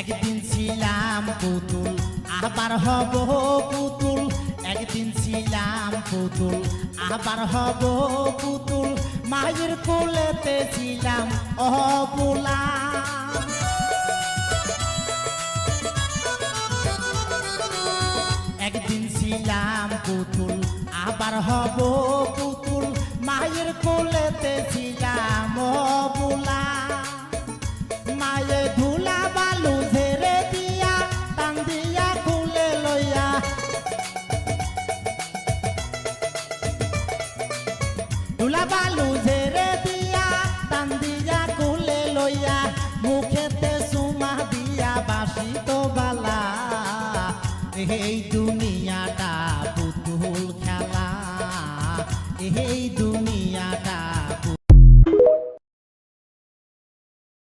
একদিন ছিলাম পুতুল আবার হব পুতুল, একদিন ছিলাম পুতুল আবার হব পুতুল, মায়ের কোলেতে ছিলাম অবলা। একদিন ছিলাম পুতুল আবার হব পুতুল, মায়ের কোলেতে ছিলাম অবলা। মায়ে ধুলা বালু ঝেড়ে দিয়া টান দিয়া কুলে লইয়া, ধুলা বালু ঝেড়ে দিয়া টান দিয়া কুলে লইয়া, মুখেতে সুমা দিয়া বাসিত বালা। এই দুনিয়াটা পুতুল খেলা, এই দুনিয়াটা